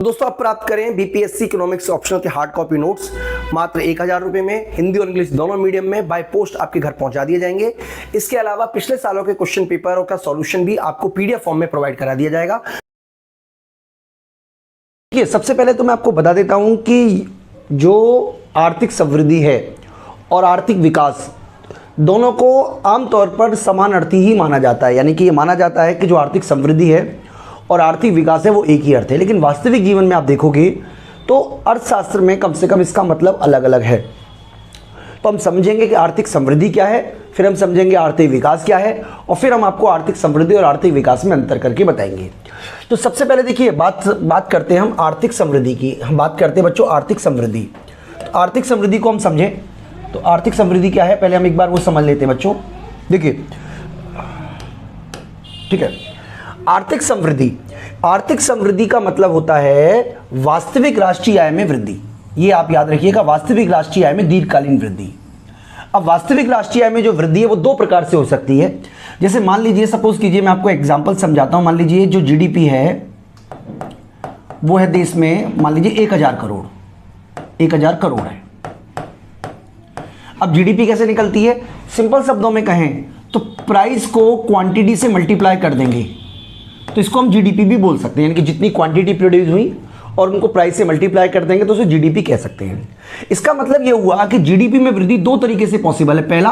दोस्तों आप प्राप्त करें बीपीएससी इकोनॉमिक्स ऑप्शनल के हार्ड कॉपी नोट्स मात्र 1000 रुपये में, हिंदी और इंग्लिश दोनों मीडियम में बाय पोस्ट आपके घर पहुंचा दिए जाएंगे। इसके अलावा पिछले सालों के क्वेश्चन पेपर और का सॉल्यूशन भी आपको पीडीएफ फॉर्म में प्रोवाइड करा दिया जाएगा। देखिए, सबसे पहले तो मैं आपको बता देता हूं कि जो आर्थिक समृद्धि है और आर्थिक विकास दोनों को आमतौर पर समान अर्थी ही माना जाता है। यानी कि ये माना जाता है कि जो आर्थिक समृद्धि है और आर्थिक विकास है वो एक ही अर्थ है, लेकिन वास्तविक जीवन में आप देखोगे तो अर्थशास्त्र में कम से कम इसका मतलब अलग अलग है। तो हम समझेंगे कि आर्थिक समृद्धि क्या है, फिर हम समझेंगे आर्थिक विकास क्या है, और फिर हम आपको आर्थिक समृद्धि और आर्थिक विकास में अंतर करके बताएंगे। तो सबसे पहले देखिए बात करते हैं हम आर्थिक समृद्धि की। हम बात करते हैं बच्चों आर्थिक समृद्धि। तो आर्थिक समृद्धि को हम समझें तो आर्थिक समृद्धि क्या है पहले हम एक बार वो समझ लेते हैं बच्चों। देखिए, ठीक है, आर्थिक समृद्धि का मतलब होता है वास्तविक राष्ट्रीय आय में वृद्धि। ये आप याद रखिएगा, वास्तविक राष्ट्रीय आय में दीर्घकालीन वृद्धि। अब वास्तविक राष्ट्रीय आय में जो वृद्धि है वो दो प्रकार से हो सकती है। जैसे मान लीजिए, सपोज कीजिए, मैं आपको एग्जांपल समझाता हूं। मान लीजिए जो जीडीपी है वो है देश में, मान लीजिए 1000 करोड़ है। अब जीडीपी कैसे निकलती है? सिंपल शब्दों में कहें तो प्राइस को क्वांटिटी से मल्टीप्लाई कर देंगे तो इसको हम जीडीपी भी बोल सकते हैं। यानी कि जितनी क्वांटिटी प्रोड्यूस हुई और उनको प्राइस से मल्टीप्लाई कर देंगे तो उसे जीडीपी कह सकते हैं। इसका मतलब यह हुआ कि जीडीपी में वृद्धि दो तरीके से पॉसिबल है। पहला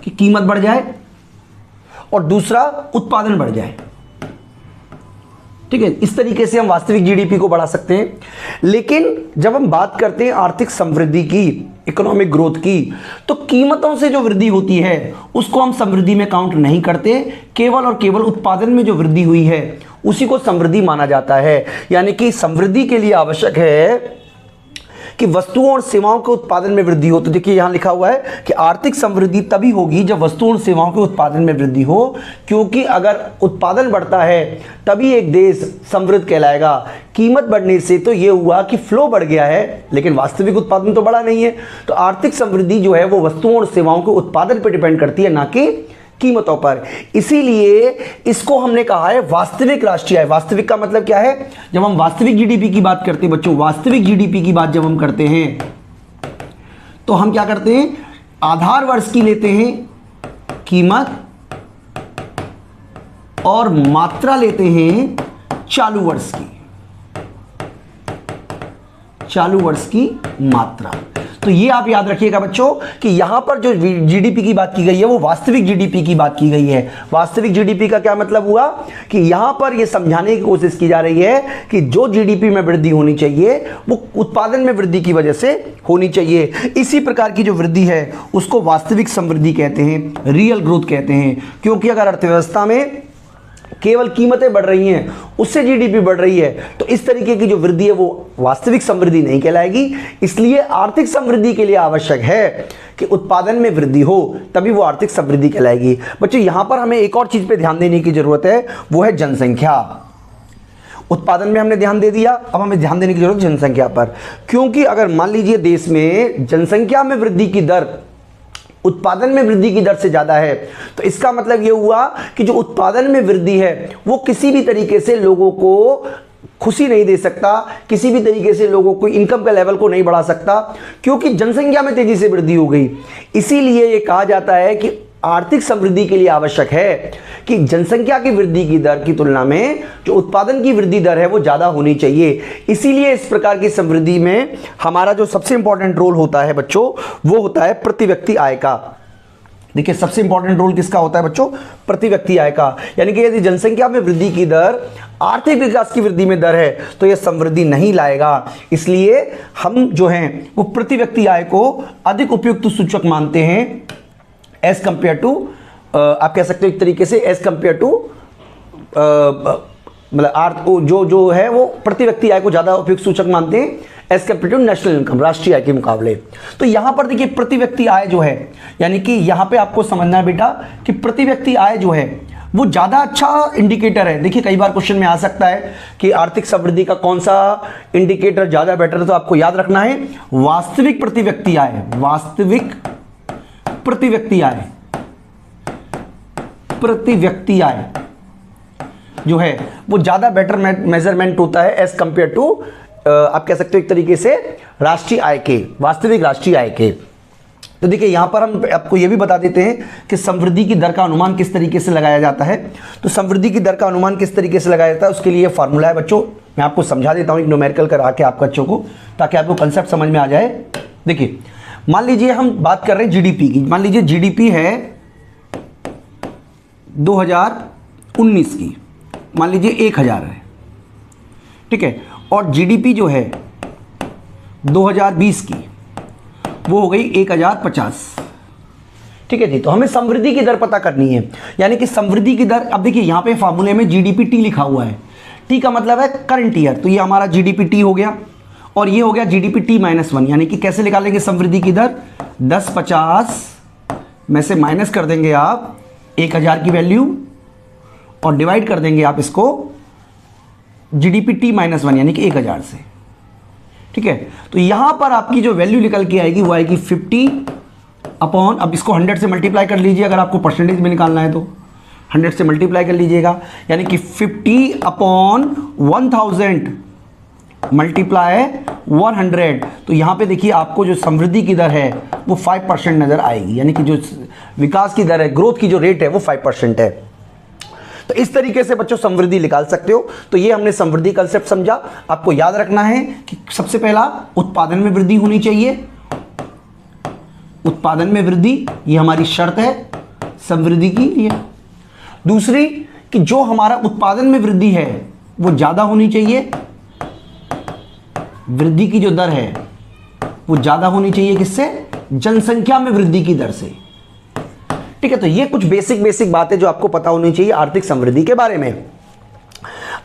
कि कीमत बढ़ जाए और दूसरा उत्पादन बढ़ जाए। ठीक है, इस तरीके से हम वास्तविक जीडीपी को बढ़ा सकते हैं। लेकिन जब हम बात करते हैं आर्थिक समृद्धि की, इकोनॉमिक ग्रोथ की, तो कीमतों से जो वृद्धि होती है उसको हम समृद्धि में काउंट नहीं करते। केवल और केवल उत्पादन में जो वृद्धि हुई है उसी को समृद्धि माना जाता है। यानी कि समृद्धि के लिए आवश्यक है कि वस्तुओं और सेवाओं के उत्पादन में वृद्धि हो। तो देखिए यहां लिखा हुआ है कि आर्थिक समृद्धि तभी होगी जब वस्तुओं और सेवाओं के उत्पादन में वृद्धि हो, क्योंकि अगर उत्पादन बढ़ता है तभी एक देश समृद्ध कहलाएगा। कीमत बढ़ने से तो यह हुआ कि फ्लो बढ़ गया है, लेकिन वास्तविक उत्पादन तो बढ़ा नहीं है। तो आर्थिक समृद्धि जो है वो वस्तुओं और सेवाओं के उत्पादन पर डिपेंड करती है, ना कि कीमतों पर। इसीलिए इसको हमने कहा है वास्तविक राष्ट्रीय आय। वास्तविक का मतलब क्या है? जब हम वास्तविक जीडीपी की बात करते हैं बच्चों, वास्तविक जीडीपी की बात जब हम करते हैं तो हम क्या करते हैं? आधार वर्ष की लेते हैं कीमत और मात्रा लेते हैं चालू वर्ष की मात्रा। तो ये आप याद रखिएगा बच्चों कि यहां पर जो जीडीपी की बात की गई है वो वास्तविक जीडीपी की बात की गई है। वास्तविक जीडीपी का क्या मतलब हुआ कि यहां पर यह समझाने की कोशिश की जा रही है कि जो जीडीपी में वृद्धि होनी चाहिए वो उत्पादन में वृद्धि की वजह से होनी चाहिए। इसी प्रकार की जो वृद्धि है उसको वास्तविक समृद्धि कहते हैं, रियल ग्रोथ कहते हैं। क्योंकि अगर अर्थव्यवस्था में केवल कीमतें बढ़ रही हैं उससे जीडीपी बढ़ रही है तो इस तरीके की जो वृद्धि है वो वास्तविक समृद्धि नहीं कहलाएगी। इसलिए आर्थिक समृद्धि के लिए आवश्यक है कि उत्पादन में वृद्धि हो, तभी वो आर्थिक समृद्धि कहलाएगी। बच्चों यहां पर हमें एक और चीज पे ध्यान देने की जरूरत है, वो है जनसंख्या। उत्पादन में हमने ध्यान दे दिया, अब हमें ध्यान देने की जरूरत है जनसंख्या पर। क्योंकि अगर मान लीजिए देश में जनसंख्या में वृद्धि की दर उत्पादन में वृद्धि की दर से ज्यादा है तो इसका मतलब यह हुआ कि जो उत्पादन में वृद्धि है वो किसी भी तरीके से लोगों को खुशी नहीं दे सकता, किसी भी तरीके से लोगों को इनकम का लेवल को नहीं बढ़ा सकता, क्योंकि जनसंख्या में तेजी से वृद्धि हो गई। इसीलिए यह कहा जाता है कि आर्थिक समृद्धि के लिए आवश्यक है कि जनसंख्या की वृद्धि की दर की तुलना में जो उत्पादन की वृद्धि दर है वो ज्यादा होनी चाहिए। इसीलिए इस प्रकार की समृद्धि में हमारा जो सबसे इंपॉर्टेंट रोल होता है बच्चों वो होता है प्रति व्यक्ति आय का। देखिए सबसे इंपॉर्टेंट रोल किसका होता है बच्चों? प्रति व्यक्ति आय का। यानी कि यदि जनसंख्या में वृद्धि की दर आर्थिक विकास की वृद्धि में दर है तो यह समृद्धि नहीं लाएगा। इसलिए हम जो हैं वो प्रति व्यक्ति आय को अधिक उपयुक्त सूचक मानते हैं एज कंपेयर टू, आप कह सकते हो एक तरीके से एज कंपेयर टू, मतलब जो है वो प्रति व्यक्ति आय को ज्यादा उपयुक्त सूचक मानते हैं as compare to national income, राष्ट्रीय आय के मुकाबले। तो यहां पर देखिए प्रति व्यक्ति आय जो है, यानी कि यहां पे आपको समझना है बेटा कि प्रति व्यक्ति आय जो है वो ज्यादा अच्छा इंडिकेटर है। देखिए कई बार क्वेश्चन में आ सकता है कि आर्थिक समृद्धि का कौन सा इंडिकेटर ज्यादा बेटर है, तो आपको याद रखना है वास्तविक प्रति व्यक्ति आय। वास्तविक प्रति व्यक्ति आय जो है वो ज़्यादा बेटर मेजरमेंट होता है एज कंपेयर टू आप कह सकते हो एक तरीके से राष्ट्रीय आय के, वास्तविक राष्ट्रीय आय के। तो देखिए यहाँ पर हम आपको ये भी बता देते हैं कि समृद्धि की दर का अनुमान किस तरीके से लगाया जाता है। तो समृद्धि की दर का अनुमान किस तरीके से लगाया जाता है उसके लिए फार्मूला है बच्चों, मैं आपको समझा देता हूँ एक न्यूमेरिकल करा के आप बच्चों को, ताकि आपको कंसेप्ट समझ में आ जाए। देखिए मान लीजिए हम बात कर रहे हैं जीडीपी की, मान लीजिए जीडीपी है 2019 की, मान लीजिए 1000 है, ठीक है, और जीडीपी जो है 2020 की वो हो गई 1050, ठीक है जी। तो हमें समृद्धि की दर पता करनी है, यानी कि समृद्धि की दर, अब देखिए यहाँ पे फार्मूले में जीडीपी टी लिखा हुआ है, टी का मतलब है करंट ईयर, तो ये हमारा जीडीपी टी हो गया और ये हो गया जीडीपी टी -1, यानी कि कैसे निकालेंगे समृद्धि की दर, 1050 में से माइनस कर देंगे आप 1000 की वैल्यू और डिवाइड कर देंगे आप इसको जीडीपी टी -1 यानी कि 1000 से, ठीक है। तो यहां पर आपकी जो वैल्यू निकल के आएगी वो आएगी 50 अपॉन, अब इसको 100 से मल्टीप्लाई कर लीजिए, अगर आपको परसेंटेज में निकालना है तो 100 से मल्टीप्लाई कर लीजिएगा, यानी कि 50 अपॉन 1000 मल्टीप्लाई 100। तो यहाँ पे देखिए आपको जो समृद्धि की दर है वो 5% नजर आएगी, यानी कि जो विकास की दर है, ग्रोथ की जो रेट है वो 5% है। तो इस तरीके से बच्चों समृद्धि निकाल सकते हो। तो ये हमने समृद्धि कंसेप्ट समझा। आपको याद रखना है कि सबसे पहला उत्पादन में वृद्धि होनी चाहिए, उत्पादन में वृद्धि ये हमारी शर्त है समृद्धि की लिए। दूसरी कि जो हमारा उत्पादन में वृद्धि है वो ज्यादा होनी चाहिए, वृद्धि की जो दर है वो ज्यादा होनी चाहिए किससे, जनसंख्या में वृद्धि की दर से, ठीक है। तो ये कुछ बेसिक बातें जो आपको पता होनी चाहिए आर्थिक समृद्धि के बारे में।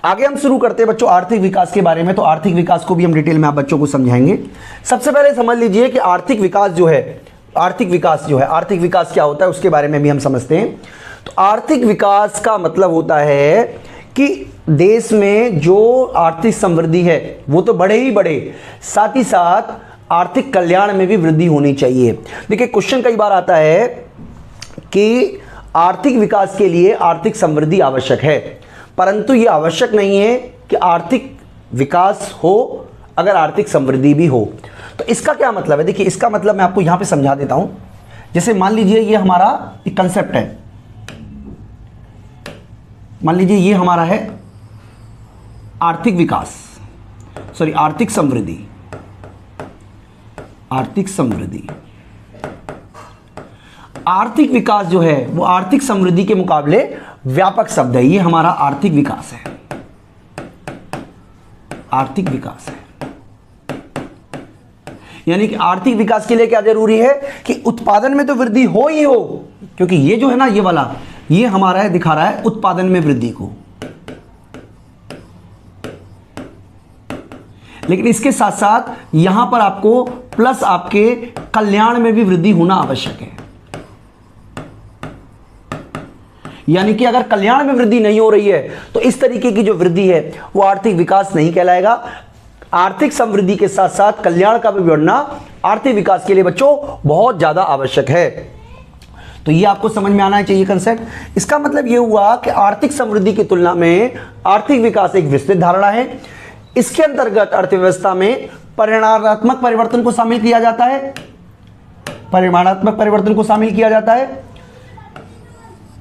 आगे हम शुरू करते हैं बच्चों आर्थिक विकास के बारे में। तो आर्थिक विकास को भी हम डिटेल में आप बच्चों को समझाएंगे। सबसे पहले समझ लीजिए कि आर्थिक विकास जो है, आर्थिक विकास क्या होता है उसके बारे में भी हम समझते हैं। तो आर्थिक विकास का मतलब होता है कि देश में जो आर्थिक समृद्धि है वो तो बढ़े ही बढ़े, साथ ही साथ आर्थिक कल्याण में भी वृद्धि होनी चाहिए। देखिए क्वेश्चन कई बार आता है कि आर्थिक विकास के लिए आर्थिक समृद्धि आवश्यक है, परंतु यह आवश्यक नहीं है कि आर्थिक विकास हो अगर आर्थिक समृद्धि भी हो। तो इसका क्या मतलब है, देखिए इसका मतलब मैं आपको यहां पे समझा देता हूं। जैसे मान लीजिए ये हमारा एक कंसेप्ट है, मान लीजिए ये हमारा है आर्थिक विकास, सॉरी आर्थिक समृद्धि, आर्थिक समृद्धि। आर्थिक विकास जो है वो आर्थिक समृद्धि के मुकाबले व्यापक शब्द है। ये हमारा आर्थिक विकास है, आर्थिक विकास है, यानी कि आर्थिक विकास के लिए क्या जरूरी है कि उत्पादन में तो वृद्धि हो ही हो, क्योंकि ये जो है ना ये वाला ये हमारा है, दिखा रहा है उत्पादन में वृद्धि को, लेकिन इसके साथ साथ यहां पर आपको प्लस आपके कल्याण में भी वृद्धि होना आवश्यक है। यानी कि अगर कल्याण में वृद्धि नहीं हो रही है तो इस तरीके की जो वृद्धि है वो आर्थिक विकास नहीं कहलाएगा। आर्थिक समृद्धि के साथ साथ कल्याण का भी बढ़ना आर्थिक विकास के लिए बच्चों बहुत ज्यादा आवश्यक है। तो ये आपको समझ में आना चाहिए कंसेप्ट। इसका मतलब ये हुआ कि आर्थिक समृद्धि की तुलना में आर्थिक विकास एक विस्तृत धारणा है। इसके अंतर्गत अर्थव्यवस्था में परिमाणात्मक परिवर्तन को शामिल किया जाता है, परिमाणात्मक परिवर्तन को शामिल किया जाता है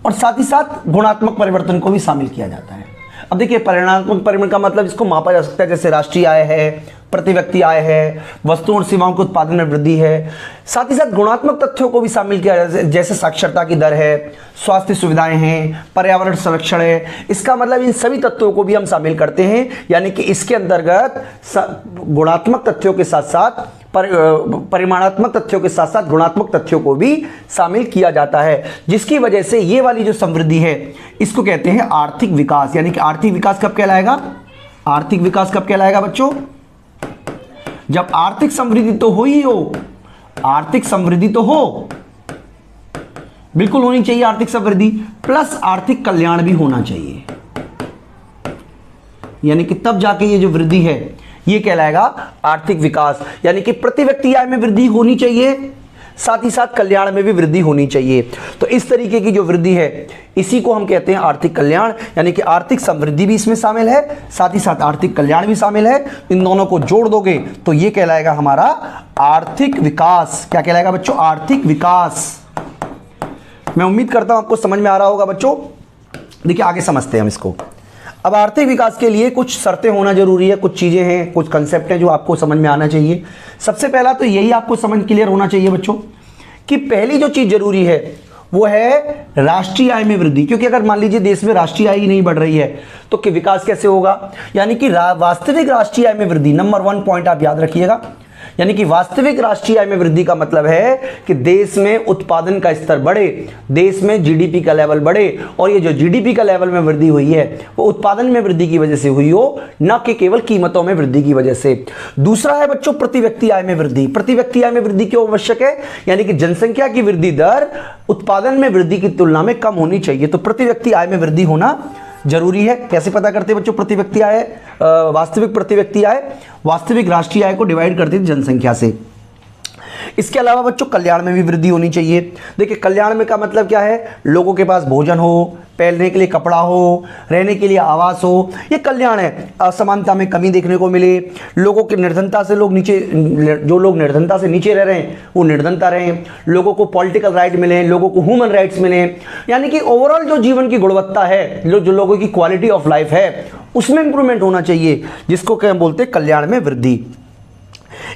और साथ ही साथ गुणात्मक परिवर्तन को भी शामिल किया जाता है। अब देखिए परिमाणात्मक परिवर्तन का मतलब इसको मापा जा सकता है, जैसे राष्ट्रीय आय है, प्रति व्यक्ति आय है, वस्तुओं और सेवाओं के उत्पादन में वृद्धि है। साथ ही साथ गुणात्मक तथ्यों को भी शामिल किया जाता है, जैसे साक्षरता की दर है, स्वास्थ्य सुविधाएं हैं, पर्यावरण संरक्षण है। इसका मतलब इन सभी तत्वों को भी हम शामिल करते हैं, यानी कि इसके अंतर्गत गुणात्मक तथ्यों के साथ साथ परिमाणात्मक तथ्यों के साथ साथ गुणात्मक तथ्यों को भी शामिल किया जाता है, जिसकी वजह से ये वाली जो समृद्धि है इसको कहते हैं आर्थिक विकास। यानी कि आर्थिक विकास कब कहलाएगा, आर्थिक विकास कब कहलाएगा बच्चों, जब आर्थिक समृद्धि तो हो ही हो, आर्थिक समृद्धि तो हो, बिल्कुल होनी चाहिए आर्थिक समृद्धि, प्लस आर्थिक कल्याण भी होना चाहिए। यानी कि तब जाके ये जो वृद्धि है ये कहलाएगा आर्थिक विकास। यानी कि प्रति व्यक्ति आय में वृद्धि होनी चाहिए, साथ ही साथ कल्याण में भी वृद्धि होनी चाहिए। तो इस तरीके की जो वृद्धि है इसी को हम कहते हैं आर्थिक कल्याण, यानी कि आर्थिक समृद्धि भी इसमें शामिल है, साथ ही साथ आर्थिक कल्याण भी शामिल है। इन दोनों को जोड़ दोगे तो ये कहलाएगा हमारा आर्थिक विकास। क्या कहलाएगा बच्चों? आर्थिक विकास। मैं उम्मीद करता हूं आपको समझ में आ रहा होगा बच्चों। देखिए आगे समझते हैं हम इसको। अब आर्थिक विकास के लिए कुछ शर्तें होना जरूरी है, कुछ चीजें हैं, कुछ कंसेप्ट हैं जो आपको समझ में आना चाहिए। सबसे पहला तो यही आपको समझ क्लियर होना चाहिए बच्चों कि पहली जो चीज जरूरी है वो है राष्ट्रीय आय में वृद्धि। क्योंकि अगर मान लीजिए देश में राष्ट्रीय आय ही नहीं बढ़ रही है तो कि विकास कैसे होगा? यानी कि वास्तविक राष्ट्रीय आय में वृद्धि, नंबर 1 पॉइंट आप याद रखिएगा। यानी कि वास्तविक राष्ट्रीय आय में वृद्धि का मतलब है कि देश में उत्पादन का स्तर बढ़े, देश में जीडीपी का लेवल बढ़े, और ये जो जीडीपी का लेवल में वृद्धि हुई है वो उत्पादन में वृद्धि की वजह से हुई हो, न कि केवल कीमतों में वृद्धि की वजह से। दूसरा है बच्चों प्रति व्यक्ति आय में वृद्धि। प्रति व्यक्ति आय में वृद्धि क्यों आवश्यक है? यानी कि जनसंख्या की वृद्धि दर उत्पादन में वृद्धि की तुलना में कम होनी चाहिए, तो प्रति व्यक्ति आय में वृद्धि होना जरूरी है। कैसे पता करते हैं बच्चों प्रति व्यक्ति आय? वास्तविक प्रति व्यक्ति आय वास्तविक राष्ट्रीय आय को डिवाइड करते हैं जनसंख्या से। इसके अलावा बच्चों कल्याण में भी वृद्धि होनी चाहिए। देखिए कल्याण में का मतलब क्या है? लोगों के पास भोजन हो, पहनने के लिए कपड़ा हो, रहने के लिए आवास हो, ये कल्याण है। असमानता में कमी देखने को मिले, लोगों के निर्धनता से जो लोग निर्धनता से नीचे रह रहे हैं वो निर्धनता रहें, लोगों को पॉलिटिकल राइट मिले, लोगों को ह्यूमन राइट्स मिले, यानी कि ओवरऑल जो जीवन की गुणवत्ता है, जो लोगों की क्वालिटी ऑफ लाइफ है उसमें इंप्रूवमेंट होना चाहिए, जिसको क्या बोलते हैं? कल्याण में वृद्धि।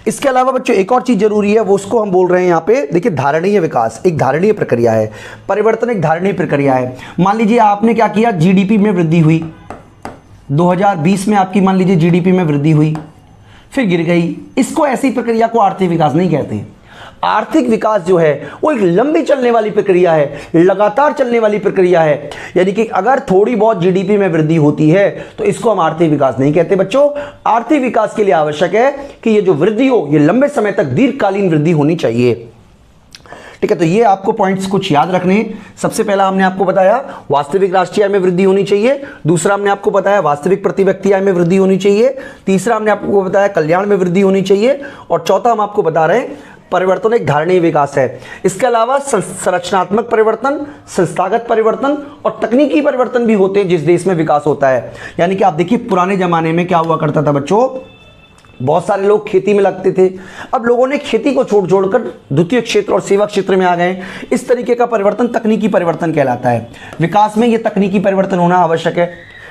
इसके अलावा बच्चों एक और चीज जरूरी है, वो उसको हम बोल रहे हैं यहाँ पे। देखिए धारणीय विकास एक धारणीय प्रक्रिया है, परिवर्तन एक धारणीय प्रक्रिया है। मान लीजिए आपने क्या किया, जीडीपी में वृद्धि हुई 2020 में, आपकी मान लीजिए जीडीपी में वृद्धि हुई फिर गिर गई। इसको ऐसी प्रक्रिया को आर्थिक विकास नहीं कहते। आर्थिक विकास जो है वो एक लंबी चलने वाली प्रक्रिया है, लगातार चलने वाली प्रक्रिया है। यानी कि अगर थोड़ी बहुत जीडीपी में वृद्धि होती है तो इसको हम आर्थिक विकास नहीं कहते बच्चों। आर्थिक विकास के लिए आवश्यक है कि ये जो वृद्धि हो ये लंबे समय तक दीर्घकालीन वृद्धि होनी चाहिए। ठीक है, तो ये आपको पॉइंट्स कुछ याद रखने हैं। सबसे पहला हमने आपको बताया वास्तविक राष्ट्रीय आय में वृद्धि होनी चाहिए, दूसरा हमने आपको बताया वास्तविक प्रति व्यक्ति आय में वृद्धि होनी चाहिए, तीसरा हमने आपको बताया कल्याण में वृद्धि होनी चाहिए, और चौथा हम आपको बता रहे हैं परिवर्तन एक धारणीय विकास है। इसके अलावा संरचनात्मक परिवर्तन, संस्थागत परिवर्तन और तकनीकी परिवर्तन भी होते हैं जिस देश में विकास होता है। यानी कि आप देखिए पुराने जमाने में क्या हुआ करता था बच्चों, बहुत सारे लोग खेती में लगते थे, अब लोगों ने खेती को छोड़कर द्वितीय क्षेत्र और सेवा क्षेत्र में आ गए। इस तरीके का परिवर्तन तकनीकी परिवर्तन कहलाता है। विकास में यह तकनीकी परिवर्तन होना आवश्यक है।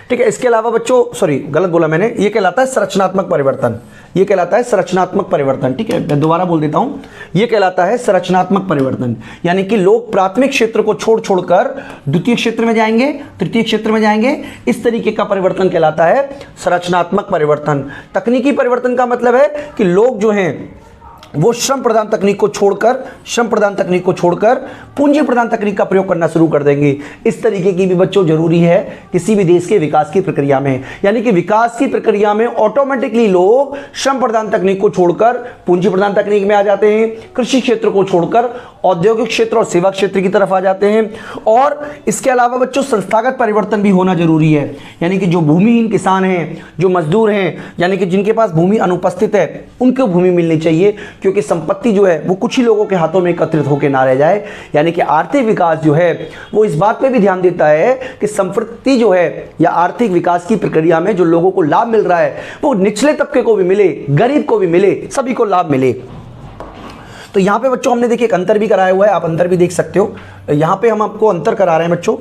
ठीक है, इसके अलावा बच्चों सॉरी गलत बोला मैंने, ये कहलाता है संरचनात्मक परिवर्तन, ये कहलाता है संरचनात्मक परिवर्तन। ठीक है, मैं दोबारा बोल देता हूं, ये कहलाता है संरचनात्मक परिवर्तन। यानी कि लोग प्राथमिक क्षेत्र को छोड़कर द्वितीय क्षेत्र में जाएंगे, तृतीय क्षेत्र में जाएंगे, इस तरीके का परिवर्तन कहलाता है संरचनात्मक परिवर्तन। तकनीकी परिवर्तन का मतलब है कि लोग जो हैं वो श्रम प्रधान तकनीक को छोड़कर पूंजी प्रधान तकनीक का प्रयोग करना शुरू कर देंगे। इस तरीके की भी बच्चों जरूरी है किसी भी देश के विकास की प्रक्रिया में। यानी कि विकास की प्रक्रिया में ऑटोमेटिकली लोग श्रम प्रधान तकनीक को छोड़कर पूंजी प्रधान तकनीक में आ जाते हैं, कृषि क्षेत्र को छोड़कर औद्योगिक क्षेत्र और सेवा क्षेत्र की तरफ आ जाते हैं। और इसके अलावा बच्चों संस्थागत परिवर्तन भी होना जरूरी है। यानी कि जो भूमिहीन किसान हैं, जो मजदूर हैं, यानी कि जिनके पास भूमि अनुपस्थित है, उनको भूमि मिलनी चाहिए, क्योंकि संपत्ति जो है वो कुछ ही लोगों के हाथों में एकत्रित होकर ना रह जाए। यानी कि आर्थिक विकास जो है वो इस बात पे भी ध्यान देता है कि संपत्ति जो है या आर्थिक विकास की प्रक्रिया में जो लोगों को लाभ मिल रहा है वो निचले तबके को भी मिले, गरीब को भी मिले, सभी को लाभ मिले। तो यहां पे बच्चों हमने देखिए एक अंतर भी कराया हुआ है, आप अंतर भी देख सकते हो। यहां पे हम आपको अंतर करा रहे हैं बच्चों,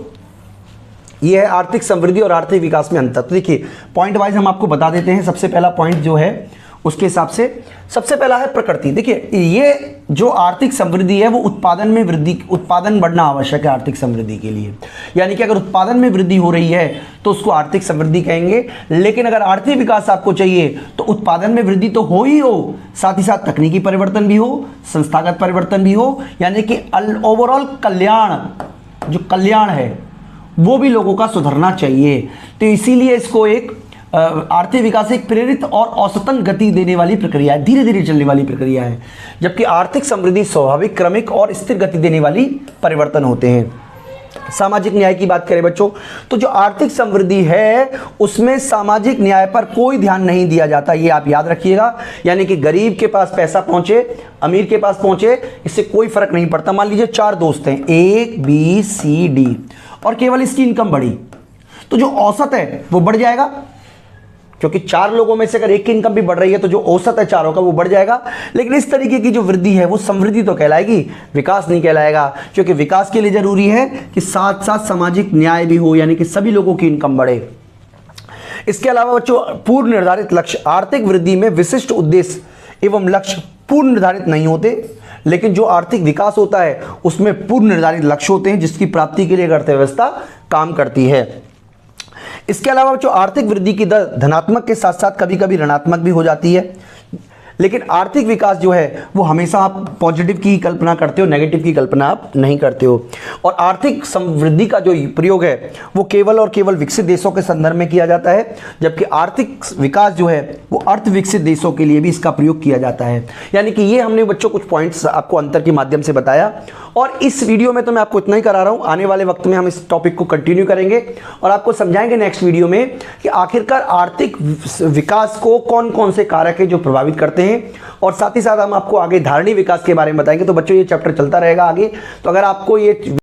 ये है आर्थिक समृद्धि और आर्थिक विकास में अंतर। तो देखिए पॉइंट वाइज हम आपको बता देते हैं। सबसे पहला पॉइंट जो है उसके हिसाब से सबसे पहला है प्रकृति। देखिए ये जो आर्थिक समृद्धि है वो उत्पादन बढ़ना आवश्यक है आर्थिक समृद्धि के लिए। यानी कि अगर उत्पादन में वृद्धि हो रही है तो उसको आर्थिक समृद्धि कहेंगे। लेकिन अगर आर्थिक विकास आपको चाहिए तो उत्पादन में वृद्धि तो हो ही हो, साथ ही साथ तकनीकी परिवर्तन भी हो, संस्थागत परिवर्तन भी हो, यानी कि ओवरऑल कल्याण, जो कल्याण है वो भी लोगों का सुधरना चाहिए। तो इसीलिए इसको एक आर्थिक विकास एक प्रेरित और औसतन गति देने वाली प्रक्रिया है, धीरे धीरे चलने वाली प्रक्रिया है। जबकि आर्थिक समृद्धि स्वाभाविक, क्रमिक और स्थिर गति देने वाली परिवर्तन होते हैं। सामाजिक न्याय की बात करें बच्चों, तो जो आर्थिक समृद्धि है उसमें सामाजिक न्याय पर कोई ध्यान नहीं दिया जाता, ये आप याद रखिएगा। यानी कि गरीब के पास पैसा पहुंचे, अमीर के पास पहुंचे, इससे कोई फर्क नहीं पड़ता। मान लीजिए 4 दोस्त हैं, A B C D, और केवल इसकी इनकम बढ़ी, तो जो औसत है वो बढ़ जाएगा, क्योंकि 4 लोगों में से अगर एक की इनकम भी बढ़ रही है तो जो औसत है चारों का वो बढ़ जाएगा। लेकिन इस तरीके की जो वृद्धि है वो समृद्धि तो कहलाएगी, विकास नहीं कहलाएगा, क्योंकि विकास के लिए जरूरी है कि साथ साथ सामाजिक न्याय भी हो, यानी कि सभी लोगों की इनकम बढ़े। इसके अलावा बच्चों पूर्व निर्धारित लक्ष्य, आर्थिक वृद्धि में विशिष्ट उद्देश्य एवं लक्ष्य पूर्व निर्धारित नहीं होते, लेकिन जो आर्थिक विकास होता है उसमें पूर्व निर्धारित लक्ष्य होते हैं जिसकी प्राप्ति के लिए अर्थव्यवस्था काम करती है। इसके अलावा जो आर्थिक वृद्धि की दर धनात्मक के साथ साथ कभी कभी ऋणात्मक भी हो जाती है, लेकिन आर्थिक विकास जो है वो हमेशा आप पॉजिटिव की कल्पना करते हो, नेगेटिव की कल्पना आप नहीं करते हो। और आर्थिक समृद्धि का जो प्रयोग है वो केवल और केवल विकसित देशों के संदर्भ में किया जाता है, जबकि आर्थिक विकास जो है वो अर्थ विकसित देशों के लिए भी इसका प्रयोग किया जाता है। यानी कि ये हमने बच्चों कुछ पॉइंट्स आपको अंतर के माध्यम से बताया, और इस वीडियो में तो मैं आपको इतना ही करा रहा हूँ। आने वाले वक्त में हम इस टॉपिक को कंटिन्यू करेंगे और आपको समझाएंगे नेक्स्ट वीडियो में कि आखिरकार आर्थिक विकास को कौन कौन से कारक है जो प्रभावित करते हैं, और साथ ही साथ हम आपको आगे धारणीय विकास के बारे में बताएंगे। तो बच्चों ये चैप्टर चलता रहेगा आगे। तो अगर आपको ये